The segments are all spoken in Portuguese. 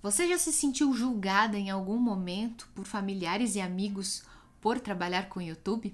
Você já se sentiu julgada em algum momento por familiares e amigos por trabalhar com YouTube?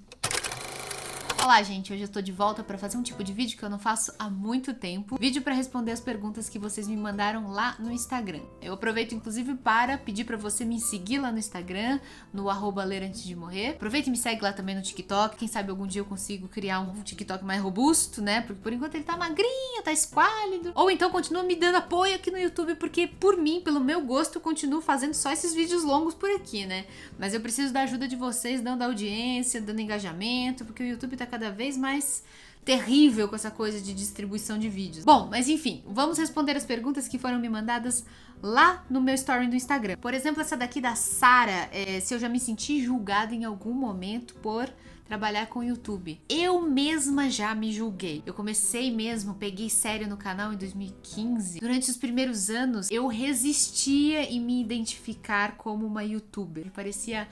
Olá, gente! Hoje eu tô de volta para fazer um tipo de vídeo que eu não faço há muito tempo. Vídeo para responder as perguntas que vocês me mandaram lá no Instagram. Eu aproveito, inclusive, para pedir para você me seguir lá no Instagram, no @lerantesdemorrer. Aproveita e me segue lá também no TikTok. Quem sabe algum dia eu consigo criar um TikTok mais robusto, né? Porque por enquanto ele tá magrinho, tá esquálido. Ou então continua me dando apoio aqui no YouTube, porque por mim, pelo meu gosto, eu continuo fazendo só esses vídeos longos por aqui, né? Mas eu preciso da ajuda de vocês, dando audiência, dando engajamento, porque o YouTube tá cada vez mais terrível com essa coisa de distribuição de vídeos. Bom, mas enfim, vamos responder as perguntas que foram me mandadas lá no meu story do Instagram. Por exemplo, essa daqui da Sara, se eu já me senti julgada em algum momento por trabalhar com YouTube. Eu mesma já me julguei. Eu comecei mesmo, peguei sério no canal em 2015. Durante os primeiros anos, eu resistia em me identificar como uma YouTuber. Parecia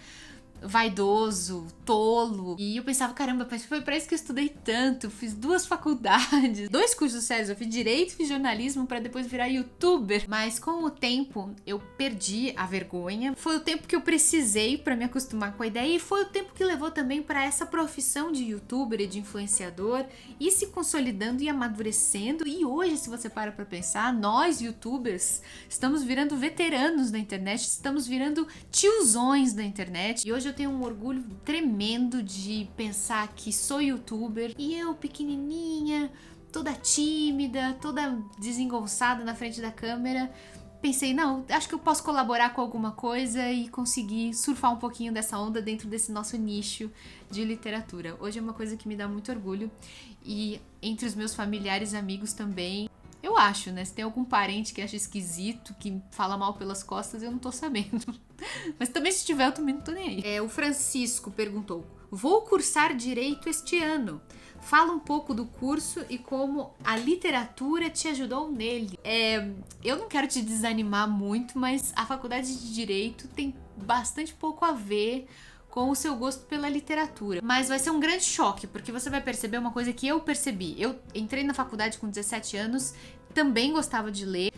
vaidoso, tolo. E eu pensava, caramba, mas foi pra isso que eu estudei tanto. Fiz 2 faculdades, 2 cursos sérios. Eu fiz direito e fiz jornalismo pra depois virar youtuber. Mas com o tempo, eu perdi a vergonha. Foi o tempo que eu precisei pra me acostumar com a ideia. E foi o tempo que levou também pra essa profissão de youtuber e de influenciador ir se consolidando e amadurecendo. E hoje, se você para pra pensar, nós youtubers estamos virando veteranos da internet. Estamos virando tiozões da internet. E hoje eu tenho um orgulho tremendo de pensar que sou youtuber e eu, pequenininha, toda tímida, toda desengonçada na frente da câmera, pensei, não, acho que eu posso colaborar com alguma coisa e conseguir surfar um pouquinho dessa onda dentro desse nosso nicho de literatura. Hoje é uma coisa que me dá muito orgulho e entre os meus familiares e amigos também. Eu acho, né? Se tem algum parente que acha esquisito, que fala mal pelas costas, eu não tô sabendo. Mas também se tiver, eu também não tô nem aí. O Francisco perguntou: vou cursar Direito este ano. Fala um pouco do curso e como a literatura te ajudou nele. Eu não quero te desanimar muito, mas a faculdade de Direito tem bastante pouco a ver com o seu gosto pela literatura. Mas vai ser um grande choque, porque você vai perceber uma coisa que eu percebi. Eu entrei na faculdade com 17 anos, também gostava de ler.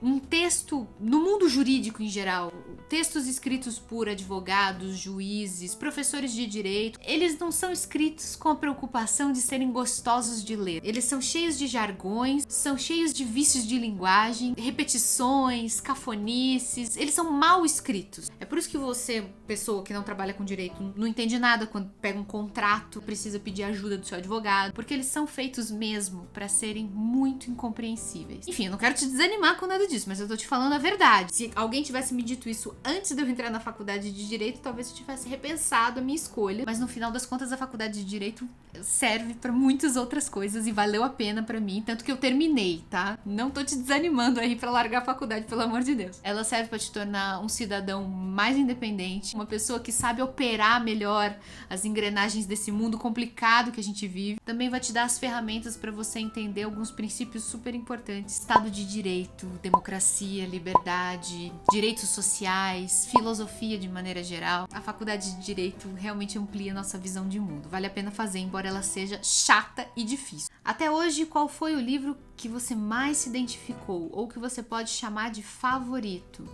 Um texto, no mundo jurídico em geral, textos escritos por advogados, juízes, professores de direito, eles não são escritos com a preocupação de serem gostosos de ler. Eles são cheios de jargões, são cheios de vícios de linguagem, repetições, cafonices, eles são mal escritos. É por isso que você, pessoa que não trabalha com direito, não entende nada quando pega um contrato, precisa pedir ajuda do seu advogado, porque eles são feitos mesmo para serem muito incompreensíveis. Enfim, eu não quero te desanimar com nada disso, mas eu tô te falando a verdade. Se alguém tivesse me dito isso antes de eu entrar na faculdade de Direito, talvez eu tivesse repensado a minha escolha. Mas no final das contas, a faculdade de Direito serve pra muitas outras coisas e valeu a pena pra mim, tanto que eu terminei, tá? Não tô te desanimando aí pra largar a faculdade, pelo amor de Deus. Ela serve pra te tornar um cidadão mais independente, uma pessoa que sabe operar melhor as engrenagens desse mundo complicado que a gente vive. Também vai te dar as ferramentas pra você entender alguns princípios super importantes: Estado de Direito, democracia, liberdade, direitos sociais, filosofia de maneira geral. A faculdade de Direito realmente amplia nossa visão de mundo. Vale a pena fazer, embora ela seja chata e difícil. Até hoje, qual foi o livro que você mais se identificou ou que você pode chamar de favorito?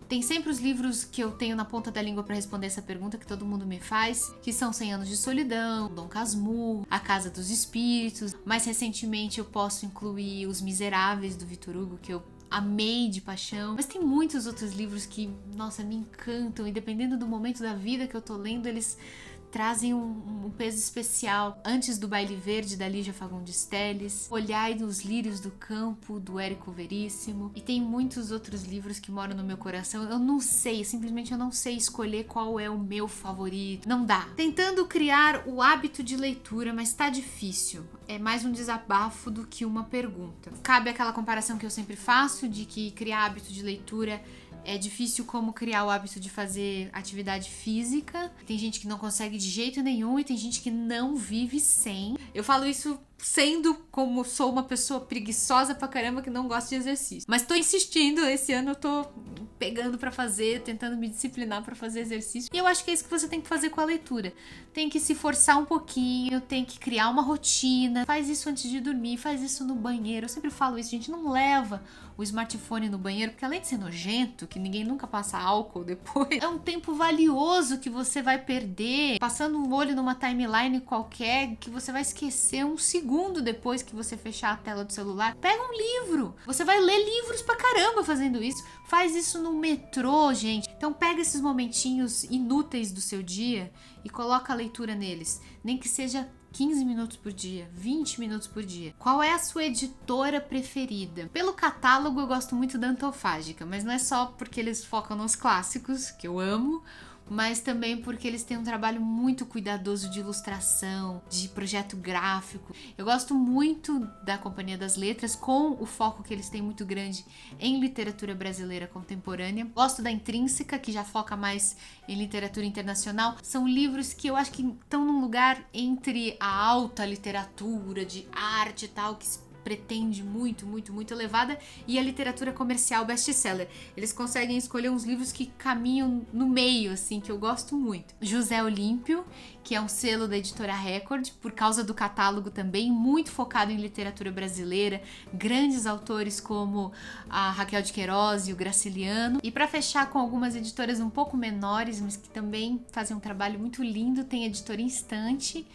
Tem sempre os livros que eu tenho na ponta da língua para responder essa pergunta que todo mundo me faz, que são 100 Anos de Solidão, Dom Casmurro, A Casa dos Espíritos. Mais recentemente eu posso incluir Os Miseráveis, do Victor Hugo, que eu amei de paixão. Mas tem muitos outros livros que, nossa, me encantam, e dependendo do momento da vida que eu tô lendo, eles trazem um peso especial. Antes do Baile Verde, da Lígia Fagundes Telles, Olhai nos Lírios do Campo, do Érico Veríssimo, e tem muitos outros livros que moram no meu coração. Eu não sei, simplesmente eu não sei escolher qual é o meu favorito. Não dá. Tentando criar o hábito de leitura, mas tá difícil. É mais um desabafo do que uma pergunta. Cabe aquela comparação que eu sempre faço, de que criar hábito de leitura é difícil como criar o hábito de fazer atividade física. Tem gente que não consegue de jeito nenhum e tem gente que não vive sem. Eu falo isso sendo como sou uma pessoa preguiçosa pra caramba que não gosta de exercício. Mas tô insistindo, esse ano eu tô pegando pra fazer, tentando me disciplinar pra fazer exercício. E eu acho que é isso que você tem que fazer com a leitura. Tem que se forçar um pouquinho, tem que criar uma rotina. Faz isso antes de dormir, faz isso no banheiro. Eu sempre falo isso, gente, não leva o smartphone no banheiro, porque além de ser nojento, que ninguém nunca passa álcool depois, é um tempo valioso que você vai perder passando um olho numa timeline qualquer, que você vai esquecer um segundo depois que você fechar a tela do celular. Pega um livro, você vai ler livros pra caramba fazendo isso. Faz isso no metrô, gente. Então pega esses momentinhos inúteis do seu dia e coloca a leitura neles, nem que seja 15 minutos por dia, 20 minutos por dia. Qual é a sua editora preferida? Pelo catálogo eu gosto muito da Antofágica, mas não é só porque eles focam nos clássicos, que eu amo, mas também porque eles têm um trabalho muito cuidadoso de ilustração, de projeto gráfico. Eu gosto muito da Companhia das Letras, com o foco que eles têm muito grande em literatura brasileira contemporânea. Gosto da Intrínseca, que já foca mais em literatura internacional. São livros que eu acho que estão num lugar entre a alta literatura, de arte e tal, que pretende muito elevada, e a literatura comercial best-seller. Eles conseguem escolher uns livros que caminham no meio, assim, que eu gosto muito. José Olímpio, que é um selo da editora Record, por causa do catálogo também, muito focado em literatura brasileira, grandes autores como a Raquel de Queiroz e o Graciliano. E para fechar com algumas editoras um pouco menores, mas que também fazem um trabalho muito lindo, tem a editora Instante,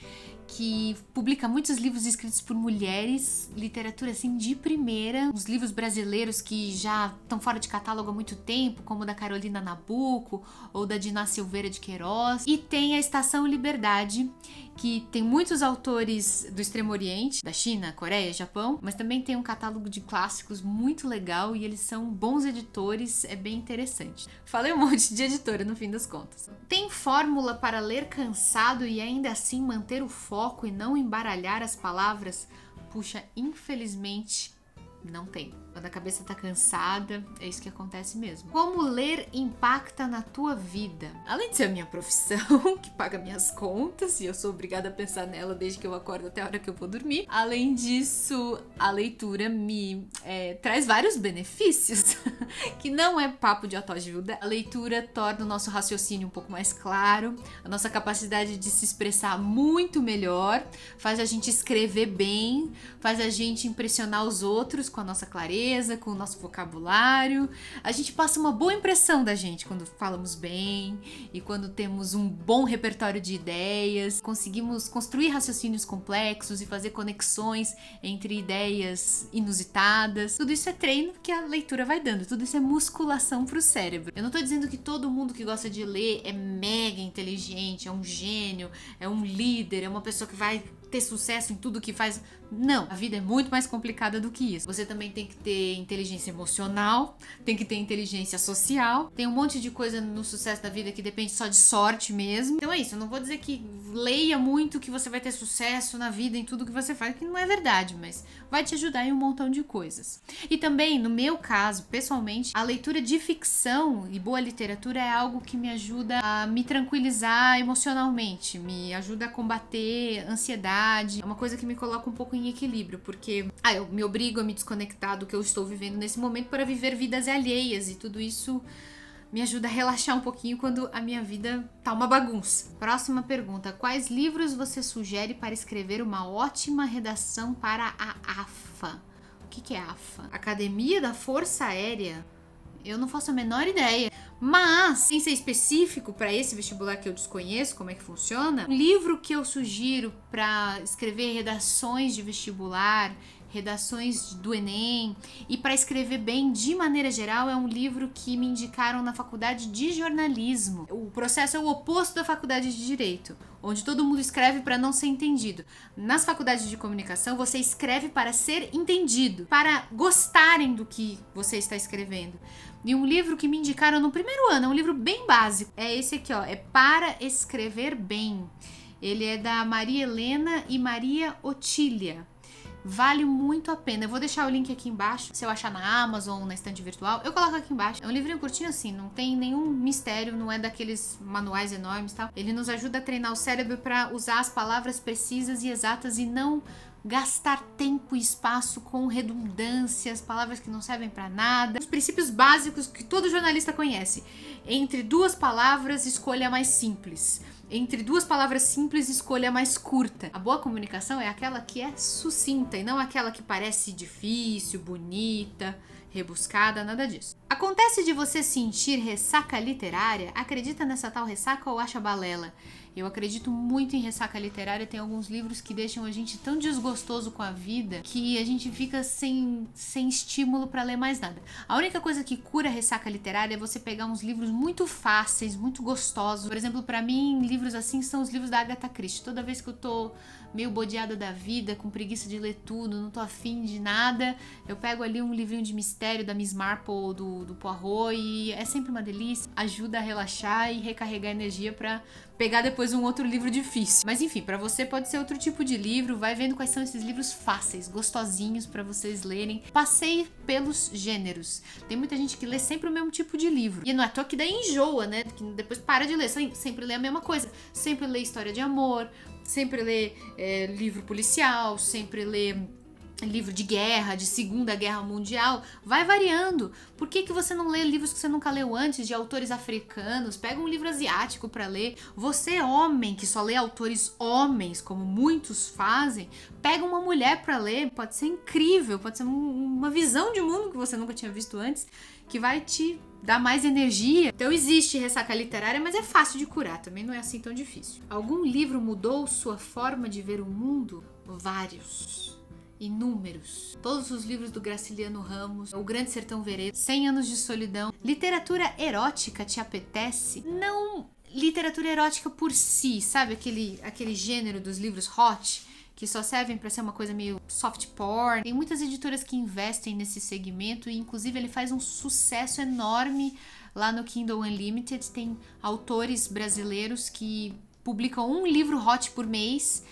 que publica muitos livros escritos por mulheres, literatura assim de primeira, os livros brasileiros que já estão fora de catálogo há muito tempo, como o da Carolina Nabuco ou da Diná Silveira de Queiroz. E tem a Estação Liberdade, que tem muitos autores do Extremo Oriente, da China, Coreia, Japão, mas também tem um catálogo de clássicos muito legal e eles são bons editores, é bem interessante. Falei um monte de editora no fim das contas. Tem fórmula para ler cansado e ainda assim manter o foco e não embaralhar as palavras? Puxa, infelizmente não tem. Quando a cabeça tá cansada, é isso que acontece mesmo. Como ler impacta na tua vida? Além de ser a minha profissão, que paga minhas contas, e eu sou obrigada a pensar nela desde que eu acordo até a hora que eu vou dormir. Além disso, a leitura me traz vários benefícios, que não é papo de autoajuda. A leitura torna o nosso raciocínio um pouco mais claro, a nossa capacidade de se expressar muito melhor, faz a gente escrever bem, faz a gente impressionar os outros com a nossa clareza, com o nosso vocabulário. A gente passa uma boa impressão da gente quando falamos bem e quando temos um bom repertório de ideias, conseguimos construir raciocínios complexos e fazer conexões entre ideias inusitadas. Tudo isso é treino que a leitura vai dando, tudo isso é musculação pro cérebro. Eu não tô dizendo que todo mundo que gosta de ler é mega inteligente, é um gênio, é um líder, é uma pessoa que vai ter sucesso em tudo que faz. Não, a vida é muito mais complicada do que isso. Você também tem que ter inteligência emocional, tem que ter inteligência social, tem um monte de coisa no sucesso da vida que depende só de sorte mesmo. Então é isso, eu não vou dizer que leia muito que você vai ter sucesso na vida em tudo que você faz, que não é verdade, mas vai te ajudar em um montão de coisas. E também, no meu caso, pessoalmente, a leitura de ficção e boa literatura é algo que me ajuda a me tranquilizar emocionalmente, me ajuda a combater ansiedade, é uma coisa que me coloca um pouco em equilíbrio, porque eu me obrigo a me desconectar do que eu estou vivendo nesse momento para viver vidas alheias, e tudo isso me ajuda a relaxar um pouquinho quando a minha vida tá uma bagunça. Próxima pergunta: quais livros você sugere para escrever uma ótima redação para a AFA? O que é AFA? Academia da Força Aérea? Eu não faço a menor ideia. Mas, sem ser específico para esse vestibular que eu desconheço como é que funciona, um livro que eu sugiro para escrever redações de vestibular, redações do Enem e para escrever bem de maneira geral é um livro que me indicaram na faculdade de jornalismo. O processo é o oposto da faculdade de direito, onde todo mundo escreve para não ser entendido. Nas faculdades de comunicação, você escreve para ser entendido, para gostarem do que você está escrevendo. E um livro que me indicaram no primeiro ano, é um livro bem básico, é esse aqui, ó, é Para Escrever Bem. Ele é da Maria Helena e Maria Otília. Vale muito a pena. Eu vou deixar o link aqui embaixo. Se eu achar na Amazon, na estante virtual, eu coloco aqui embaixo. É um livrinho curtinho assim, não tem nenhum mistério, não é daqueles manuais enormes e tal. Ele nos ajuda a treinar o cérebro para usar as palavras precisas e exatas e não gastar tempo e espaço com redundâncias, palavras que não servem para nada. Os princípios básicos que todo jornalista conhece. Entre duas palavras, escolha a mais simples. Entre duas palavras simples, escolha a mais curta. A boa comunicação é aquela que é sucinta e não aquela que parece difícil, bonita, rebuscada, nada disso. Acontece de você sentir ressaca literária? Acredita nessa tal ressaca ou acha balela? Eu acredito muito em ressaca literária. Tem alguns livros que deixam a gente tão desgostoso com a vida que a gente fica sem estímulo pra ler mais nada. A única coisa que cura a ressaca literária é você pegar uns livros muito fáceis, muito gostosos. Por exemplo, pra mim, livros assim são os livros da Agatha Christie. Toda vez que eu tô meio bodeada da vida, com preguiça de ler tudo, não tô afim de nada, eu pego ali um livrinho de mistério da Miss Marple ou do Poirot e é sempre uma delícia, ajuda a relaxar e recarregar energia pra pegar depois um outro livro difícil. Mas enfim, pra você pode ser outro tipo de livro, vai vendo quais são esses livros fáceis, gostosinhos pra vocês lerem. Passeie pelos gêneros. Tem muita gente que lê sempre o mesmo tipo de livro. E não é à toa que daí enjoa, né? Que depois para de ler, sempre lê a mesma coisa. Sempre lê história de amor, sempre lê livro policial, sempre lê livro de guerra, de Segunda Guerra Mundial, vai variando. Por que você não lê livros que você nunca leu antes, de autores africanos? Pega um livro asiático pra ler. Você, homem, que só lê autores homens, como muitos fazem, pega uma mulher pra ler, pode ser incrível, pode ser uma visão de mundo que você nunca tinha visto antes, que vai te dar mais energia. Então existe ressaca literária, mas é fácil de curar, também não é assim tão difícil. Algum livro mudou sua forma de ver o mundo? Vários. Inúmeros. Todos os livros do Graciliano Ramos, O Grande Sertão Veredas, 100 Anos de Solidão. Literatura erótica te apetece? Não literatura erótica por si, sabe? Aquele gênero dos livros hot, que só servem para ser uma coisa meio soft porn. Tem muitas editoras que investem nesse segmento e inclusive ele faz um sucesso enorme lá no Kindle Unlimited. Tem autores brasileiros que publicam um livro hot por mês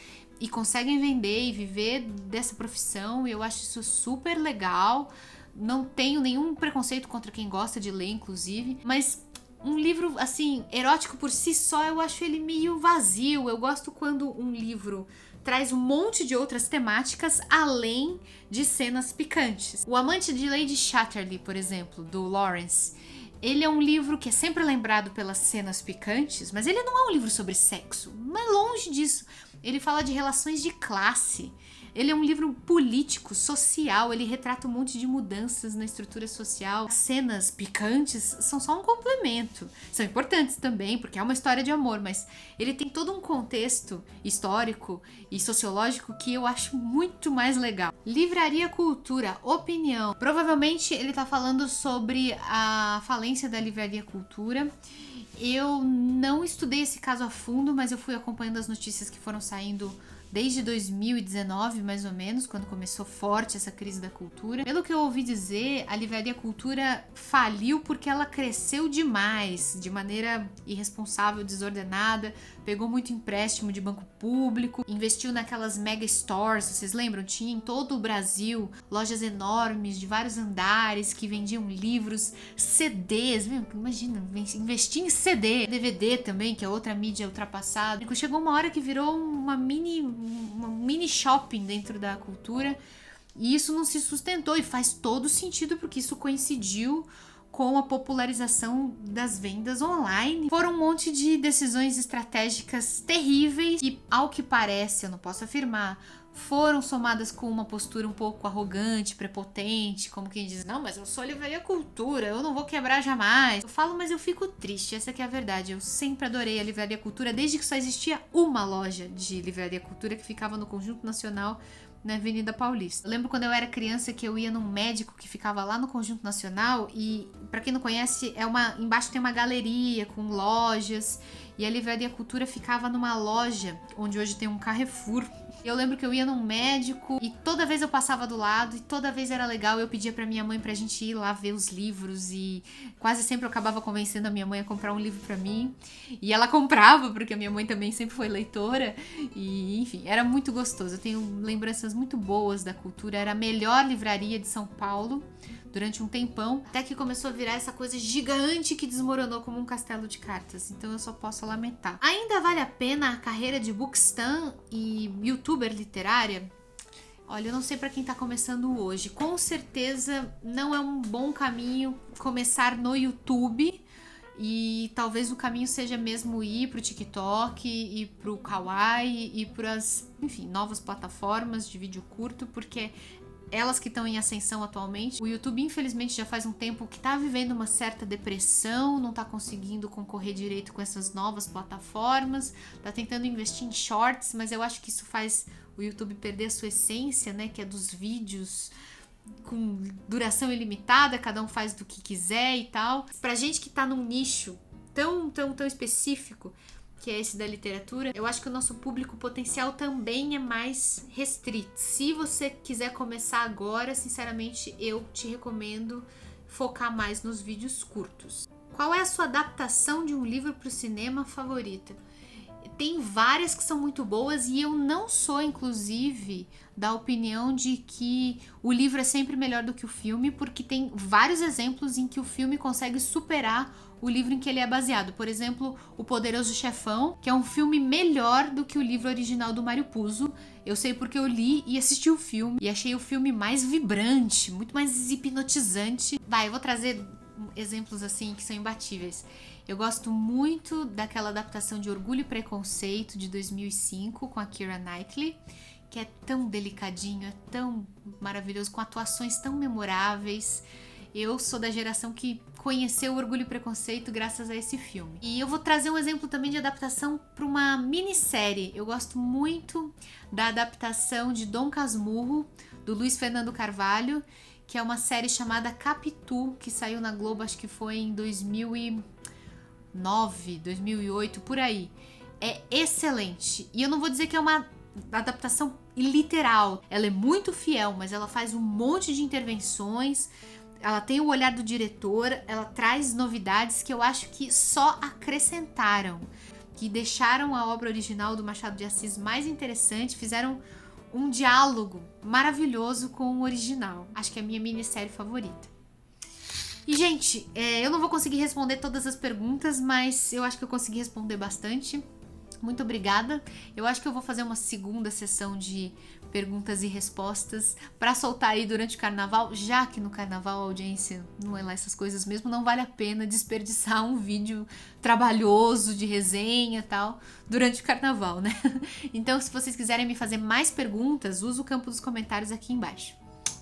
e conseguem vender e viver dessa profissão, e eu acho isso super legal. Não tenho nenhum preconceito contra quem gosta de ler, inclusive, mas um livro, assim, erótico por si só, eu acho ele meio vazio. Eu gosto quando um livro traz um monte de outras temáticas além de cenas picantes. O Amante de Lady Chatterley, por exemplo, do Lawrence, ele é um livro que é sempre lembrado pelas cenas picantes, mas ele não é um livro sobre sexo, mas longe disso. Ele fala de relações de classe. Ele é um livro político, social, ele retrata um monte de mudanças na estrutura social. As cenas picantes são só um complemento. São importantes também, porque é uma história de amor, mas ele tem todo um contexto histórico e sociológico que eu acho muito mais legal. Livraria Cultura, opinião. Provavelmente ele tá falando sobre a falência da Livraria Cultura. Eu não estudei esse caso a fundo, mas eu fui acompanhando as notícias que foram saindo desde 2019, mais ou menos, quando começou forte essa crise da cultura. Pelo que eu ouvi dizer, a Livraria Cultura faliu porque ela cresceu demais, de maneira irresponsável, desordenada, pegou muito empréstimo de banco público, investiu naquelas mega stores, vocês lembram? Tinha em todo o Brasil lojas enormes, de vários andares, que vendiam livros, CDs, imagina, investir em CD, DVD também, que é outra mídia ultrapassada. Chegou uma hora que virou um mini shopping dentro da cultura, e isso não se sustentou, e faz todo sentido porque isso coincidiu com a popularização das vendas online. Foram um monte de decisões estratégicas terríveis e, ao que parece, eu não posso afirmar, foram somadas com uma postura um pouco arrogante, prepotente, como quem diz, não, mas eu sou Livraria Cultura, eu não vou quebrar jamais. Eu falo, mas eu fico triste, essa que é a verdade. Eu sempre adorei a Livraria Cultura, desde que só existia uma loja de Livraria Cultura que ficava no Conjunto Nacional, na Avenida Paulista. Eu lembro quando eu era criança que eu ia num médico que ficava lá no Conjunto Nacional e, pra quem não conhece, embaixo tem uma galeria com lojas, e a Livraria Cultura ficava numa loja onde hoje tem um Carrefour. Eu lembro que eu ia num médico e toda vez eu passava do lado e toda vez era legal. Eu pedia pra minha mãe pra gente ir lá ver os livros e quase sempre eu acabava convencendo a minha mãe a comprar um livro pra mim. E ela comprava, porque a minha mãe também sempre foi leitora. E, enfim, era muito gostoso. Eu tenho lembranças muito boas da Cultura. Era a melhor livraria de São Paulo durante um tempão, até que começou a virar essa coisa gigante que desmoronou como um castelo de cartas. Então eu só posso lamentar. Ainda vale a pena a carreira de bookstan e youtuber literária? Olha, eu não sei pra quem tá começando hoje. Com certeza não é um bom caminho começar no YouTube. E talvez o caminho seja mesmo ir pro TikTok, ir pro Kawaii, ir pras, enfim, novas plataformas de vídeo curto, porque elas que estão em ascensão atualmente. O YouTube, infelizmente, já faz um tempo que tá vivendo uma certa depressão, não tá conseguindo concorrer direito com essas novas plataformas, tá tentando investir em shorts, mas eu acho que isso faz o YouTube perder a sua essência, né, que é dos vídeos com duração ilimitada, cada um faz do que quiser e tal. Pra gente que tá num nicho tão específico, que é esse da literatura, eu acho que o nosso público potencial também é mais restrito. Se você quiser começar agora, sinceramente, eu te recomendo focar mais nos vídeos curtos. Qual é a sua adaptação de um livro para o cinema favorita? Tem várias que são muito boas e eu não sou, inclusive, da opinião de que o livro é sempre melhor do que o filme, porque tem vários exemplos em que o filme consegue superar o livro em que ele é baseado. Por exemplo, O Poderoso Chefão, que é um filme melhor do que o livro original do Mário Puzo. Eu sei porque eu li e assisti o filme e achei o filme mais vibrante, muito mais hipnotizante. Eu vou trazer exemplos assim que são imbatíveis. Eu gosto muito daquela adaptação de Orgulho e Preconceito de 2005 com a Keira Knightley, que é tão delicadinho, é tão maravilhoso, com atuações tão memoráveis. Eu sou da geração que conheceu Orgulho e Preconceito graças a esse filme. E eu vou trazer um exemplo também de adaptação para uma minissérie. Eu gosto muito da adaptação de Dom Casmurro, do Luiz Fernando Carvalho, que é uma série chamada Capitu, que saiu na Globo, acho que foi em 2009, 2008, por aí. É excelente. E eu não vou dizer que é uma adaptação literal. Ela é muito fiel, mas ela faz um monte de intervenções. Ela tem o olhar do diretor, ela traz novidades que eu acho que só acrescentaram, que deixaram a obra original do Machado de Assis mais interessante, fizeram um diálogo maravilhoso com o original. Acho que é a minha minissérie favorita. E, gente, eu não vou conseguir responder todas as perguntas, mas eu acho que eu consegui responder bastante. Muito obrigada. Eu acho que eu vou fazer uma segunda sessão de perguntas e respostas para soltar aí durante o carnaval, já que no carnaval a audiência não é lá essas coisas mesmo, não vale a pena desperdiçar um vídeo trabalhoso de resenha e tal durante o carnaval, né? Então, se vocês quiserem me fazer mais perguntas, usa o campo dos comentários aqui embaixo.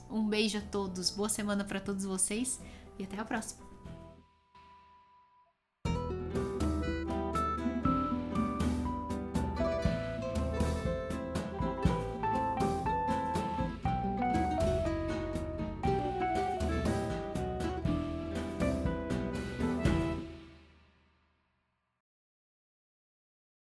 Um beijo a todos, boa semana para todos vocês e até a próxima.